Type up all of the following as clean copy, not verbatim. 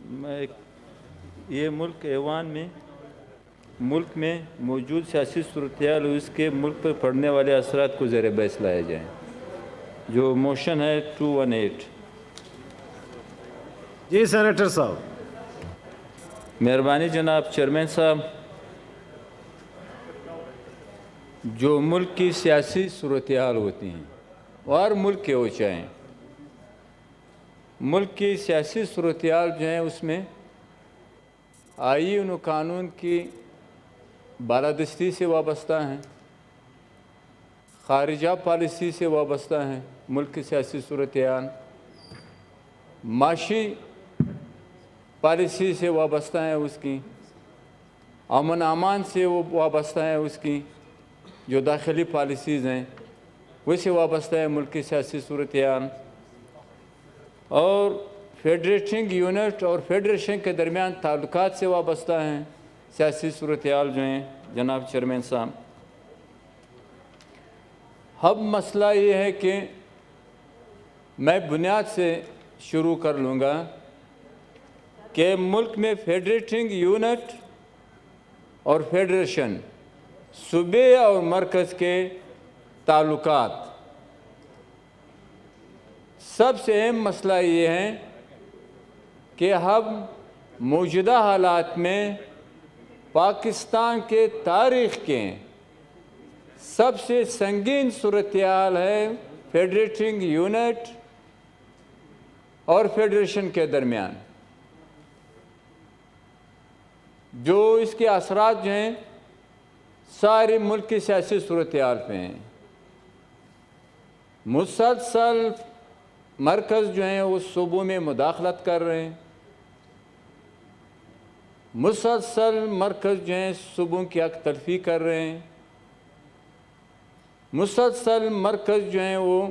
یہ ملک ایوان میں ملک میں موجود سیاسی صورتحال اور اس کے ملک پر پڑنے والے اثرات کو زیر بحث لایا جائے. جو موشن ہے 218. جی سینیٹر صاحب. مہربانی جناب چیئرمین صاحب، جو ملک کی سیاسی صورتحال ہوتی ہیں اور ملک کے ہو چاہیں، ملک کی سیاسی صورتحال جو ہیں اس میں آئین و قانون کی بالادستی سے وابستہ ہیں، خارجہ پالیسی سے وابستہ ہیں. ملک کی سیاسی صورتحال معاشی پالیسی سے وابستہ ہیں، اس کی امن امان سے وہ وابستہ ہیں، اس کی جو داخلی پالیسیز ہیں وہ سے وابستہ ہے ملک کی سیاسی صورتحال. اور فیڈریٹنگ یونٹ اور فیڈریشن کے درمیان تعلقات سے وابستہ ہیں سیاسی صورتحال جو ہیں جناب چیئرمین صاحب. اب مسئلہ یہ ہے کہ میں بنیاد سے شروع کر لوں گا کہ ملک میں فیڈریٹنگ یونٹ اور فیڈریشن، صوبے اور مرکز کے تعلقات، سب سے اہم مسئلہ یہ ہے کہ ہم موجودہ حالات میں پاکستان کے تاریخ کے سب سے سنگین صورتحال ہے فیڈریٹنگ یونٹ اور فیڈریشن کے درمیان. جو اس کے اثرات جو ہیں سارے ملک کی سیاسی صورتحال پہ ہیں. مسلسل مرکز جو ہیں وہ صوبوں میں مداخلت کر رہے ہیں، مسلسل مرکز جو ہیں صوبوں کی حق تلفی کر رہے ہیں، مسلسل مرکز جو ہیں وہ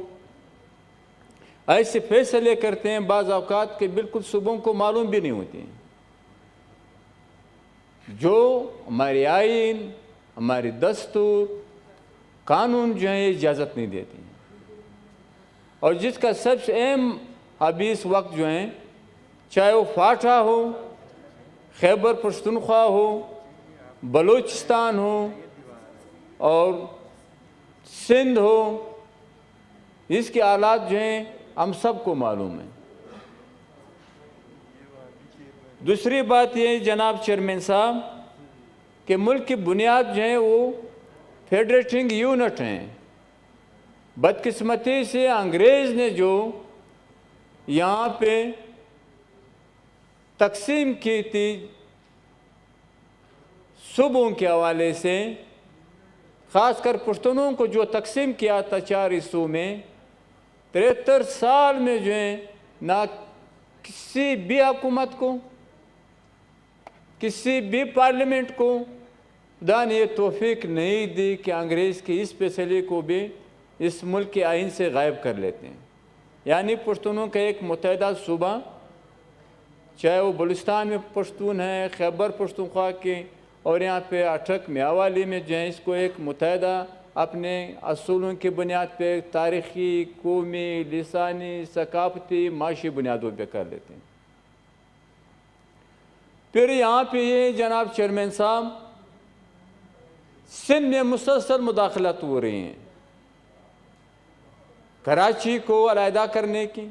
ایسے فیصلے کرتے ہیں بعض اوقات کہ بالکل صوبوں کو معلوم بھی نہیں ہوتے ہیں، جو ہماری آئین، ہماری دستور، قانون جو ہیں اجازت نہیں دیتے ہیں. اور جس کا سب سے اہم ابھی اس وقت جو ہیں، چاہے وہ فاٹا ہو، خیبر پختونخوا ہو، بلوچستان ہو اور سندھ ہو، اس کے حالات جو ہیں ہم سب کو معلوم ہیں. دوسری بات یہ جناب چیئرمین صاحب کہ ملک کی بنیاد جو ہیں وہ فیڈریٹنگ یونٹ ہیں. بدقسمتی سے انگریز نے جو یہاں پہ تقسیم کی تھی صوبوں کے حوالے سے، خاص کر پشتونوں کو جو تقسیم کیا تھا 4 حصوں میں، 73 سال میں جو ہے نہ کسی بھی حکومت کو، کسی بھی پارلیمنٹ کو خدا نے یہ توفیق نہیں دی کہ انگریز کی اس فیصلے کو بھی اس ملک کے آئین سے غائب کر لیتے ہیں. یعنی پشتونوں کا ایک متحدہ صوبہ، چاہے وہ بلوچستان میں پشتون ہیں، خیبر پختونخوا کے، اور یہاں پہ اٹک میاوالی میں جو ہے اس کو ایک متحدہ اپنے اصولوں کی بنیاد پہ تاریخی، قومی، لسانی، ثقافتی، معاشی بنیادوں پہ کر لیتے ہیں. پھر یہاں پہ یہ جناب چیئرمین صاحب سندھ میں مسلسل مداخلت ہو رہی ہیں کراچی کو علیحدہ کرنے کی،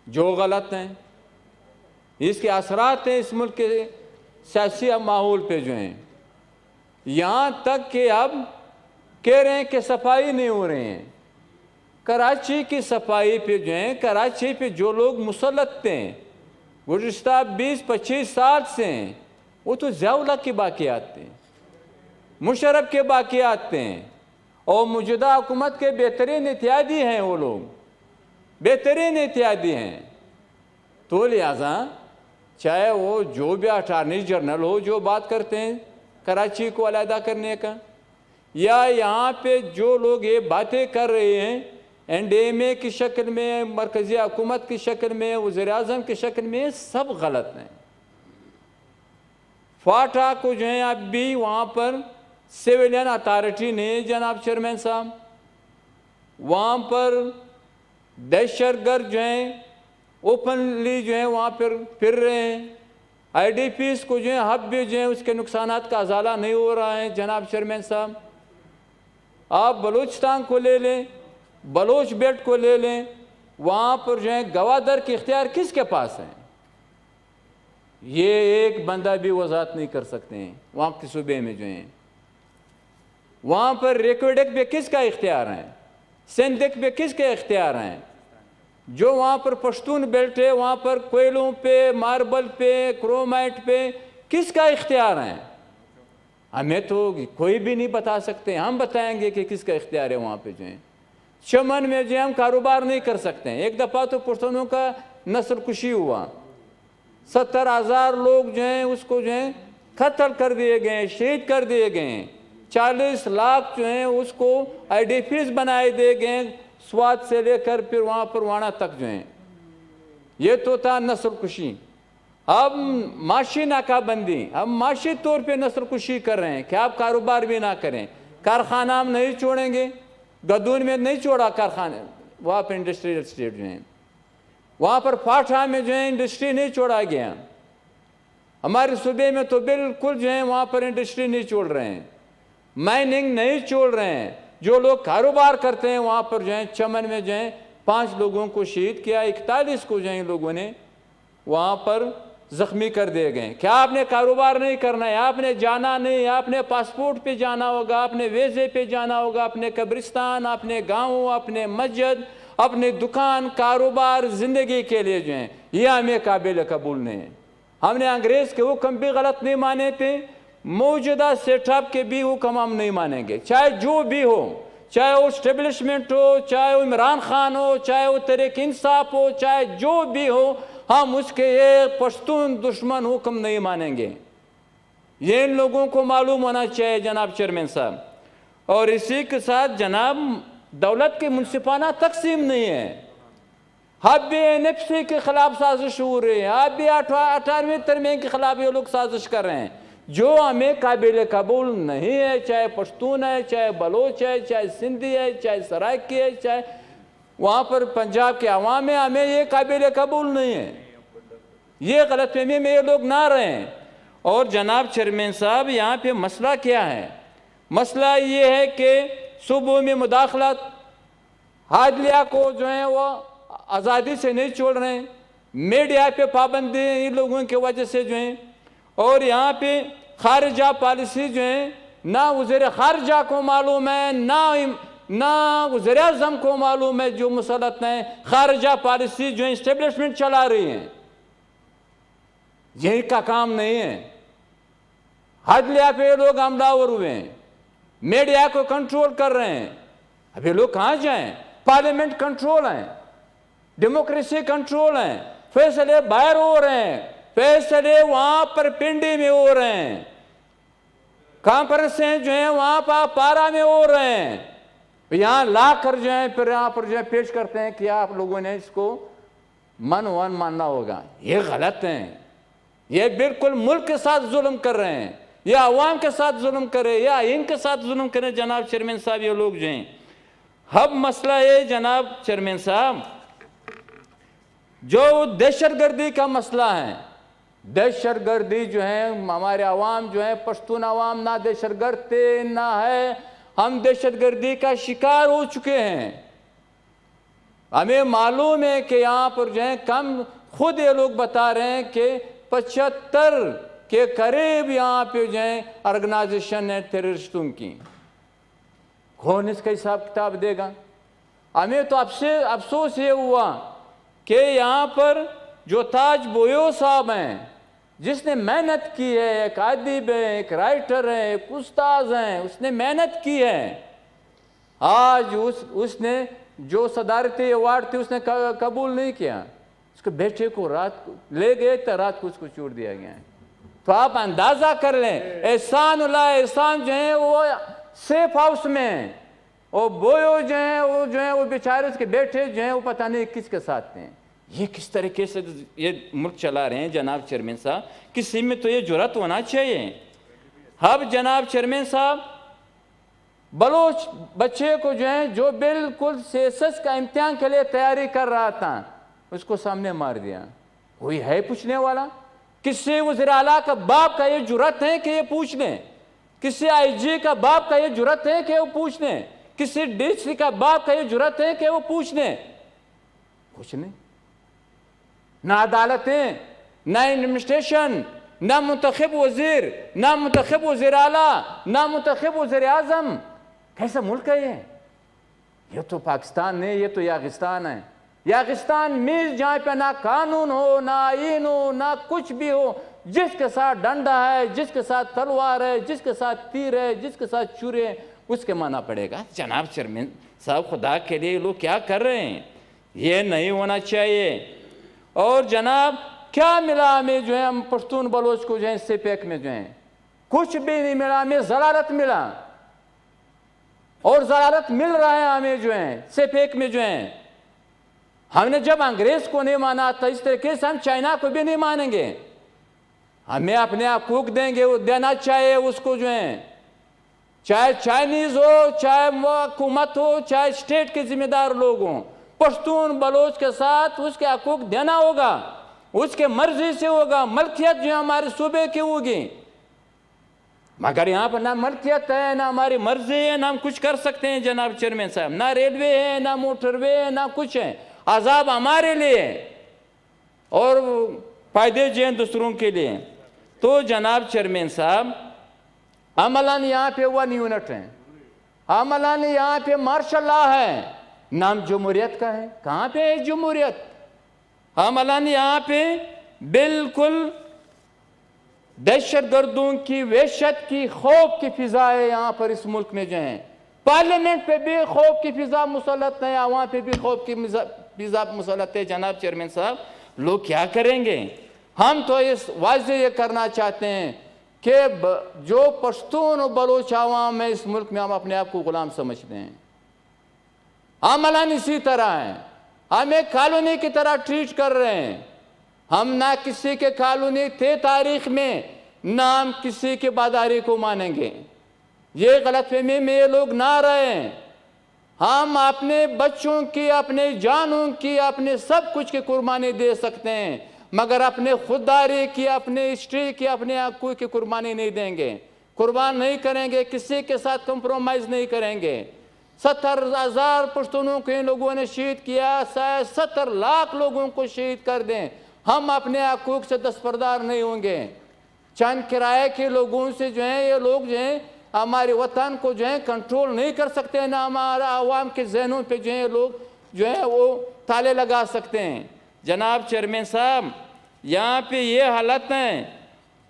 جو غلط ہیں. اس کے اثرات ہیں اس ملک کے سیاسی ماحول پہ جو ہیں. یہاں تک کہ اب کہہ رہے ہیں کہ صفائی نہیں ہو رہے ہیں. کراچی کی صفائی پہ جو ہیں، کراچی پہ جو لوگ مسلط ہیں گزشتہ 20-25 سال سے ہیں، وہ تو ضیاء الحق کے باقیات تھے، مشرف کے باقیات تھے، اور موجودہ حکومت کے بہترین اتحادی ہیں. وہ لوگ بہترین اتحادی ہیں. تو لہٰذا چاہے وہ جو بھی اٹارنی جنرل ہو جو بات کرتے ہیں کراچی کو علیحدہ کرنے کا، یا یہاں پہ جو لوگ یہ باتیں کر رہے ہیں این ڈی ایم اے کی شکل میں، مرکزی حکومت کی شکل میں، وزیر اعظم کی شکل میں، سب غلط ہیں. فاٹا کو جو ہے اب بھی وہاں پر سویلین اتھارٹی نہیں جناب چیئرمین صاحب. وہاں پر دہشت گرد جو ہیں اوپنلی جو ہیں وہاں پر پھر رہے ہیں. آئی ڈی پیز کو جو ہے اب بھی جو ہے اس کے نقصانات کا ازالہ نہیں ہو رہا ہے. جناب چیئرمین صاحب آپ بلوچستان کو لے لیں, بلوچ بیلٹ کو لے لیں, وہاں پر جو ہے گوادر کے اختیار کس کے پاس ہیں؟ یہ ایک بندہ بھی وضاحت نہیں کر سکتے ہیں. وہاں کے صوبے میں جو ہیں وہاں پر ریکوڈک پہ کس کا اختیار ہے؟ سندھ پہ کس کے اختیار ہیں؟ جو وہاں پر پشتون بیلٹ ہے وہاں پر کوئلوں پہ, ماربل پہ, کرومائٹ پہ کس کا اختیار ہے؟ ہمیں تو کوئی بھی نہیں بتا سکتے. ہم بتائیں گے کہ کس کا اختیار ہے وہاں پہ جو ہیں. چمن میں جو ہم کاروبار نہیں کر سکتے ہیں. ایک دفعہ تو پشتونوں کا نسل کشی ہوا, 70,000 لوگ جو ہیں اس کو جو ہیں قتل کر دیے گئے, شہید کر دیے گئے. 40 لاکھ جو ہیں اس کو آئی ڈی پیز بنائے دے گئے, سوات سے لے کر پھر وہاں پر وانا تک جو ہیں. یہ تو تھا نسل کشی. اب معاشی ناکہ بندی, ہم معاشی طور پہ نسل کشی کر رہے ہیں کہ آپ کاروبار بھی نہ کریں. کارخانہ ہم نہیں چھوڑیں گے. گدون میں نہیں چھوڑا کارخانے, وہاں پر انڈسٹریل اسٹیٹ جو ہیں. وہاں پر فاٹھا میں جو ہے انڈسٹری نہیں چھوڑا گیا. ہمارے صوبے میں تو بالکل جو ہے وہاں پر انڈسٹری نہیں چھوڑ رہے ہیں, مائننگ نہیں چھوڑ رہے ہیں. جو لوگ کاروبار کرتے ہیں وہاں پر جو ہیں چمن میں جو ہیں 5 لوگوں کو شہید کیا, 41 کو جو ہیں لوگوں نے وہاں پر زخمی کر دیے گئے. کیا آپ نے کاروبار نہیں کرنا ہے؟ آپ نے جانا نہیں, آپ نے پاسپورٹ پہ جانا ہوگا, اپنے ویزے پہ جانا ہوگا, اپنے قبرستان, اپنے گاؤں, اپنے مسجد, اپنے دکان, کاروبار, زندگی کے لیے جو ہیں. یہ ہمیں قابل قبول نہیں ہے. ہم نے انگریز کے حکم بھی غلط نہیں مانے تھے, موجودہ سیٹ اپ کے بھی حکم ہم نہیں مانیں گے, چاہے جو بھی ہو, چاہے وہ اسٹیبلشمنٹ ہو, چاہے وہ عمران خان ہو, چاہے وہ تحریک انصاف ہو, چاہے جو بھی ہو, ہم اس کے ایک پشتون دشمن حکم نہیں مانیں گے. یہ ان لوگوں کو معلوم ہونا چاہیے جناب چیئرمین صاحب. اور اسی کے ساتھ جناب دولت کی منصفانہ تقسیم نہیں ہے. اب بھی NFC کے خلاف سازش ہو رہی ہے, اب بھی 18ویں ترمیم کے خلاف یہ لوگ سازش کر رہے ہیں جو ہمیں قابل قبول نہیں ہے. چاہے پشتون ہے, چاہے بلوچ ہے, چاہے سندھی ہے, چاہے سرائکی ہے, چاہے وہاں پر پنجاب کے عوام ہے, ہمیں یہ قابل قبول نہیں ہے. یہ غلط فہمی میں یہ لوگ نہ رہیں. اور جناب چیئرمین صاحب یہاں پہ مسئلہ کیا ہے؟ مسئلہ یہ ہے کہ صوبوں میں مداخلت, عدلیہ کو جو ہے وہ آزادی سے نہیں چھوڑ رہے ہیں, میڈیا پہ پابندی ان لوگوں کی وجہ سے جو ہیں. اور یہاں پہ خارجہ پالیسی جو ہے نہ وزیر خارجہ کو معلوم ہے, نہ وزیر اعظم کو معلوم ہے جو مسلط ہیں. خارجہ پالیسی جو ہے اسٹیبلشمنٹ چلا رہی ہیں, یہی کا کام نہیں ہے. عدلیہ پہ لوگ حملہ آور ہوئے ہیں, میڈیا کو کنٹرول کر رہے ہیں. ابھی لوگ کہاں جائیں؟ پارلیمنٹ کنٹرول ہیں, ڈیموکریسی کنٹرول ہیں, فیصلے باہر ہو رہے ہیں, فیصلے وہاں پر پنڈی میں ہو رہے ہیں, کانفرنسیں جو ہیں وہاں پر پارا میں ہو رہے ہیں. یہاں لا کر جو ہیں پھر یہاں پر جو ہے پیش کرتے ہیں کہ آپ لوگوں نے اس کو ماننا ہوگا. یہ غلط ہیں. یہ بالکل ملک کے ساتھ ظلم کر رہے ہیں, یا عوام کے ساتھ ظلم کرے, یا ان کے ساتھ ظلم کرے. جناب چیئرمین صاحب یہ لوگ جو ہیں, اب مسئلہ ہے جناب چیئرمین صاحب جو دہشت گردی کا مسئلہ ہے. دہشت گردی جو ہے ہمارے عوام جو ہے پشتون عوام نہ دہشت گرد تھے نہ ہے, ہم دہشت گردی کا شکار ہو چکے ہیں. ہمیں معلوم ہے کہ یہاں پر جو ہے کم, خود یہ لوگ بتا رہے ہیں کہ 75 کے قریب یہاں پہ جو ہیں آرگنائزیشن ہے ٹیررسٹوں کی. کون اس کا حساب کتاب دے گا؟ ہمیں تو افسوس یہ ہوا کہ یہاں پر جو تاج بویو صاحب ہیں, جس نے محنت کی ہے, ایک ادیب ہے, ایک رائٹر ہے, ایک استاذ ہیں, اس نے محنت کی ہے. آج اس نے جو صدارتی ایوارڈ تھی اس نے قبول نہیں کیا. اس کے بیٹے کو رات کو لے گئے تو رات کو اس کو چھوڑ دیا گیا ہے. تو آپ اندازہ کر لیں, احسان اللہ احسان جو ہیں وہ سیف ہاؤس میں ہیں, اور بویو جو ہیں وہ بیچارے اس کے بیٹے جو ہیں وہ پتہ نہیں کس کے ساتھ ہیں. یہ کس طریقے سے یہ ملک چلا رہے ہیں جناب چیئرمین صاحب؟ کسی میں تو یہ جرأت ہونا چاہیے. اب جناب چیئرمین صاحب بلوچ بچے کو جو ہے جو بالکل CSS کا امتحان کے لیے تیاری کر رہا تھا, اس کو سامنے مار دیا. کوئی ہے پوچھنے والا؟ کس سے وزیر اعلیٰ کا باپ کا یہ جرأت ہے کہ یہ پوچھ لیں؟ کس سے آئی جی کا باپ کا یہ جرأت ہے کہ وہ پوچھ لیں؟ کس سے ڈی سی کا باپ کا یہ جرأت ہے کہ وہ پوچھ لیں؟ کچھ نہیں. نہ عدالتیں، نہ ایڈمنسٹریشن، نہ منتخب وزیر، نہ منتخب وزیر اعلیٰ، نہ منتخب وزیر اعظم. کیسا ملک ہے یہ تو پاکستان نہیں، یہ تو یاغستان ہے. یاغستان میز جہاں پہ نہ قانون ہو، نہ آئین ہو، نہ کچھ بھی ہو. جس کے ساتھ ڈنڈا ہے، جس کے ساتھ تلوار ہے، جس کے ساتھ تیر ہے، جس کے ساتھ چھری ہے، اس کے مانا پڑے گا. جناب چیئرمین صاحب، خدا کے لیے لوگ کیا کر رہے ہیں؟ یہ نہیں ہونا چاہیے. اور جناب کیا ملا ہمیں جو ہے، ہم پشتون بلوچ کو جو ہے سے پیک میں جو ہے کچھ بھی نہیں ملا. ہمیں ضلالت ملا، اور ضلالت مل رہا ہے ہمیں جو ہے سے پیک میں جو ہے. ہم نے جب انگریز کو نہیں مانا تھا، اس طریقے سے ہم چائنا کو بھی نہیں مانیں گے. ہمیں اپنے حقوق دیں گے، وہ دینا چاہیے اس کو جو ہے، چاہے چائنیز ہو، چاہے حکومت ہو، چاہے اسٹیٹ کے ذمہ دار لوگ ہوں. پشتون بلوچ کے ساتھ اس کے حقوق دینا ہوگا، اس کے مرضی سے ہوگا. ملکیت جو ہمارے صوبے کی ہوگی، مگر یہاں پر نہ ملکیت ہے، نہ ہماری مرضی ہے، نہ ہم کچھ کر سکتے ہیں. جناب چیئرمین صاحب، نہ ریلوے ہے، نہ موٹر وے ہے، نہ کچھ ہے. عذاب ہمارے لیے اور فائدے جو ہیں دوسروں کے لیے. تو جناب چیئرمین صاحب، عملاً یہاں پہ 1 یونٹ ہیں، عملاً یہاں پہ مارشل لا ہے. نام جمہوریت کا ہے، کہاں پہ ہے جمہوریت؟ عملاً یہاں پہ بالکل دہشت گردوں کی، وحشت کی، خوف کی فضا ہے یہاں پر اس ملک میں جو ہیں. پارلیمنٹ پہ بھی خوف کی فضا مسلط ہے، وہاں پہ بھی خوف کی فضا مسلط ہے. جناب چیئرمین صاحب، لوگ کیا کریں گے؟ ہم تو اس واضح یہ کرنا چاہتے ہیں کہ جو پشتون و بلوچ عوام ہے اس ملک میں، ہم اپنے آپ کو غلام سمجھتے ہیں. عملاً اسی طرح ہیں، ہمیں کالونی کی طرح ٹریٹ کر رہے ہیں. ہم نہ کسی کے کالونی تھے تاریخ میں، نہ ہم کسی کے باداری کو مانیں گے. یہ غلط فہمی میں یہ لوگ نہ رہیں. ہم اپنے بچوں کی، اپنے جانوں کی، اپنے سب کچھ کی قربانی دے سکتے ہیں، مگر اپنے خودداری کی، اپنے ہسٹری کی، اپنے حقوق کی قربانی نہیں دیں گے. قربان نہیں کریں گے، کسی کے ساتھ کمپرومائز نہیں کریں گے. 70,000 پشتونوں کو ان لوگوں نے شہید کیا، 70 لاکھ لوگوں کو شہید کر دیں، ہم اپنے حقوق سے دستبردار نہیں ہوں گے. چند کرائے کے لوگوں سے جو ہیں، یہ لوگ جو ہیں ہمارے وطن کو جو ہے کنٹرول نہیں کر سکتے، نہ ہمارا عوام کے ذہنوں پہ جو ہے لوگ جو ہیں وہ تالے لگا سکتے ہیں. جناب چیئرمین صاحب، یہاں پہ یہ حالت ہے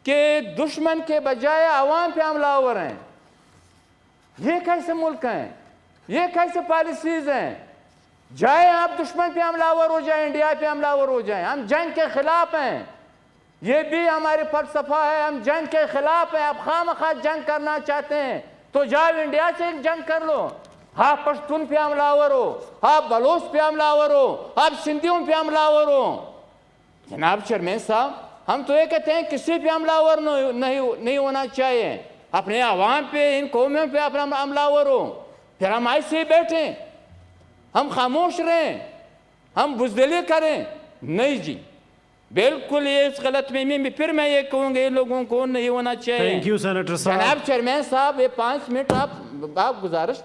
کہ دشمن کے بجائے عوام پہ حملہ آور ہیں. یہ کیسے ملک ہیں؟ یہ کیسے پالیسیز ہیں؟ جائے آپ دشمن پہ حملہ آور ہو جائیں، انڈیا پہ حملہ آور ہو جائیں. ہم جنگ کے خلاف ہیں، یہ بھی ہمارے فلسفہ ہے. ہم جنگ کے خلاف ہیں. آپ خواہ جنگ کرنا چاہتے ہیں تو جاؤ انڈیا سے جنگ کر لو. آپ پشتون پہ حملہ آور ہو، آپ بلوچ پہ حملہ آور ہو، آپ سندھیوں پہ حملہ آور ہو. جناب چیئرمین صاحب، ہم تو یہ کہتے ہیں کسی پہ حملہ آور نہیں ہونا چاہیے. اپنے عوام پہ، ان قوموں پہ اپنا حملہ آور ہو، پھر ہم ایسے ہی بیٹھیں، ہم خاموش رہیں، ہم بزدلی کریں؟ نہیں جی، بالکل یہ اس غلط فہمی میں پھر میں یہ کہوں گا یہ لوگوں کو نہیں ہونا چاہیے. تھینک یو سینیٹر صاحب. جناب چیئرمین صاحب، یہ 5 منٹ آپ گزارش.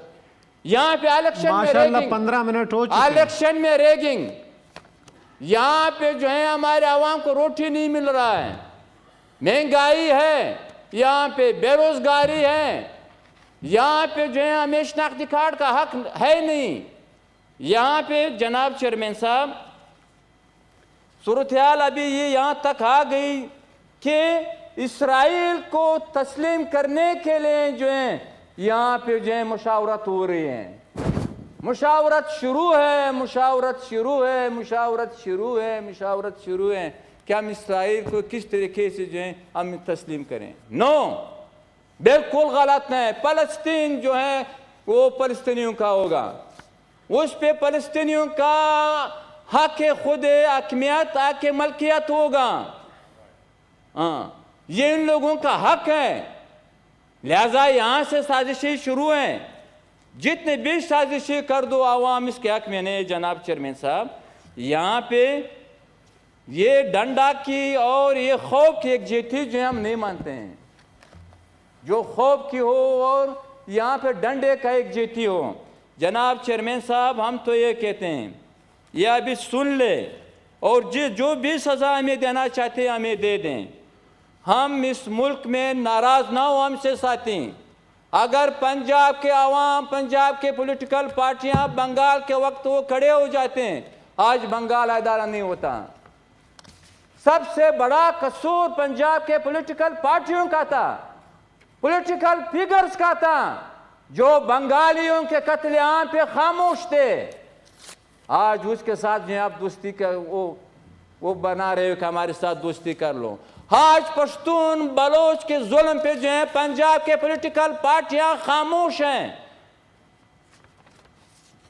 یہاں پہ الیکشن میں ماشاءاللہ 15 منٹ ہو چکے ہیں. الیکشن میں ریگنگ، یہاں پہ جو ہے ہمارے عوام کو روٹی نہیں مل رہا ہے، مہنگائی ہے، یہاں پہ بے روزگاری ہے، یہاں پہ جو ہے ہمیں شناختی کارڈ کا حق ہے نہیں. یہاں پہ جناب چیئرمین صاحب، صورتحال ابھی یہ یہاں تک آ گئی کہ اسرائیل کو تسلیم کرنے کے لیے جو ہے یہاں پہ جو ہے مشاورت ہو رہی ہے. مشاورت شروع ہے، مشاورت شروع ہے، مشاورت شروع ہے، مشاورت شروع ہے کہ ہم اسرائیل کو کس طریقے سے جو ہے ہم تسلیم کریں. نو، بالکل غلط ہے. فلسطین جو ہے وہ فلسطینیوں کا ہوگا، اس پہ فلسطینیوں کا حق خود حاکمیت، حق ملکیت ہوگا. یہ ان لوگوں کا حق ہے. لہذا یہاں سے سازشیں شروع ہیں. جتنے بھی سازشیں کر دو عوام اس کے حق میں نہیں. جناب چیئرمین صاحب، یہاں پہ یہ ڈنڈا کی اور یہ خوف کی ایک جیتی جو ہم نہیں مانتے ہیں، جو خوف کی ہو اور یہاں پہ ڈنڈے کا ایک جیتی ہو۔ جناب چیئرمین صاحب، ہم تو یہ کہتے ہیں یہ ابھی سن لے اور جو بھی سزا ہمیں دینا چاہتے ہیں ہمیں دے دیں، ہم اس ملک میں ناراض نہ ہو ہم سے ساتھی۔ اگر پنجاب کے عوام، پنجاب کے پولیٹیکل پارٹیاں بنگال کے وقت وہ کھڑے ہو جاتے ہیں، آج بنگال ادارہ نہیں ہوتا۔ سب سے بڑا قصور پنجاب کے پولیٹیکل پارٹیوں کا تھا، پولیٹیکل فیگرز کا تھا، جو بنگالیوں کے قتل عام پہ خاموش تھے۔ آج اس کے ساتھ جو آپ دوستی کا وہ بنا رہے ہو کہ ہمارے ساتھ دوستی کر لو۔ آج پشتون بلوچ کے ظلم پہ جو ہیں پنجاب کے پولیٹیکل پارٹیاں خاموش ہیں۔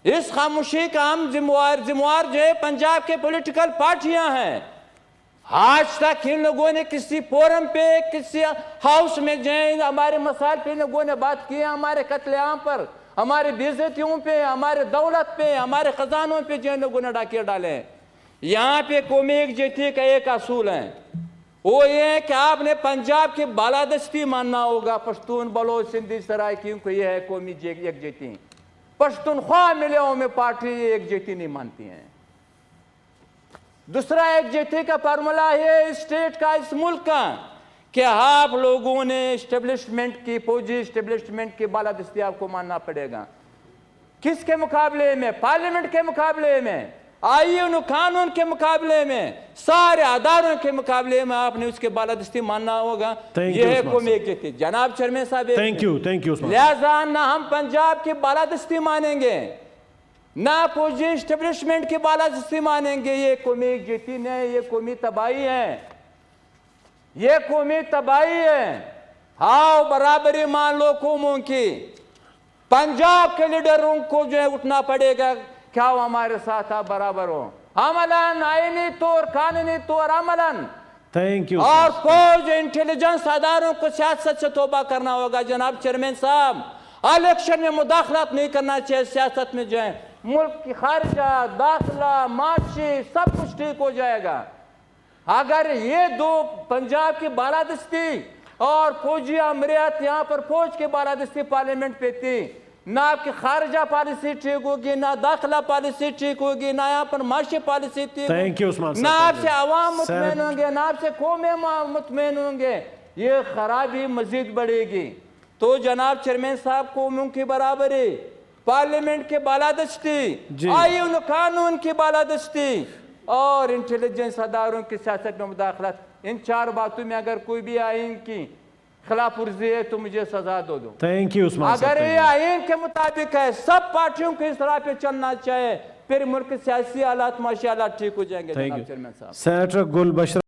اس خاموشی کا ہم ذمہ جو ہے پنجاب کے پولیٹیکل پارٹیاں ہیں۔ آج تک ان لوگوں نے کسی فورم پہ، کسی ہاؤس میں جو ہے ہمارے مسائل پہ ان لوگوں نے بات کی ہے، ہمارے قتل عام پر، ہمارے بے عزتیوں پہ، ہمارے دولت پہ، ہمارے خزانوں پہ جو ان لوگوں نے ڈاکے ڈالے ہیں۔ یہاں پہ قومی یکجہتی کا ایک اصول ہے، وہ یہ ہے کہ آپ نے پنجاب کی بالادستی ماننا ہوگا۔ پشتون بلوچ سندھی سرائکیوں کو یہ ہے قومی یکجہتی، پشتونخوا ملیوں میں پارٹی یکجہتی نہیں مانتی ہیں۔ دوسرا یکجہتی کا فارمولہ ہے اسٹیٹ کا، اس ملک کا، کہ آپ لوگوں نے اسٹیبلشمنٹ کی، فوجی اسٹیبلشمنٹ کی بالادستی آپ کو ماننا پڑے گا۔ کس کے مقابلے میں؟ پارلیمنٹ کے مقابلے میں، آئین و قانون کے مقابلے میں، سارے اداروں کے مقابلے میں آپ نے اس کے بالادستی ماننا ہوگا۔ یہ ہے قومی یکجہتی۔ جناب چیئرمین صاحب، تھینک یو لہذا نہ ہم پنجاب کی بالادستی مانیں گے، نہ فوجی اسٹیبلشمنٹ کی بالادستی مانیں گے۔ یہ قومی یکجہتی نہیں، یہ قومی تباہی ہے، یہ قومی تباہی ہے۔ ہاؤ برابری مان لو قوموں کی۔ پنجاب کے لیڈروں کو جو ہے اٹھنا پڑے گا، کیا وہ ہمارے ساتھ آپ برابر ہو، عملاً، آئینی طور، قانونی طور، عملاً۔ تھینک یو اور فوج، انٹیلیجنس اداروں کو سیاست سے توبہ کرنا ہوگا۔ جناب چیئرمین صاحب، الیکشن میں مداخلت نہیں کرنا چاہیے۔ سیاست میں جو ہے ملک کی خارجہ، داخلہ، معاشی سب کچھ ٹھیک ہو جائے گا۔ اگر یہ دو، پنجاب کی بالادستی اور فوجی امریت، یہاں پر فوج کی بالادستی پارلیمنٹ پہ تھی، نہ آپ کی خارجہ پالیسی ٹھیک ہوگی، نہ داخلہ پالیسی ٹھیک ہوگی، نہ یہاں پر معاشی پالیسی ٹھیک ہوگی، نہ آپ سے عوام مطمئن ہوں گے، نہ آپ سے قومیں مطمئن ہوں گے، یہ خرابی مزید بڑھے گی۔ تو جناب چیئرمین صاحب، قوموں کی برابری، پارلیمنٹ کی بالادستی، آئین و قانون کی بالادستی اور انٹیلیجنس اداروں کی سیاست میں مداخلت، ان چار باتوں میں اگر کوئی بھی آئین کی خلاف ورزی ہے تو مجھے سزا دو۔ تھینک یو عثمان صاحب۔ اگر یہ آئین کے مطابق ہے، سب پارٹیوں کو اس راہ پہ چلنا چاہیے، پھر ملک سیاسی حالات، معاشی حالات ٹھیک ہو جائیں گے۔ جناب چیئرمین صاحب، سینیٹر گل بشرا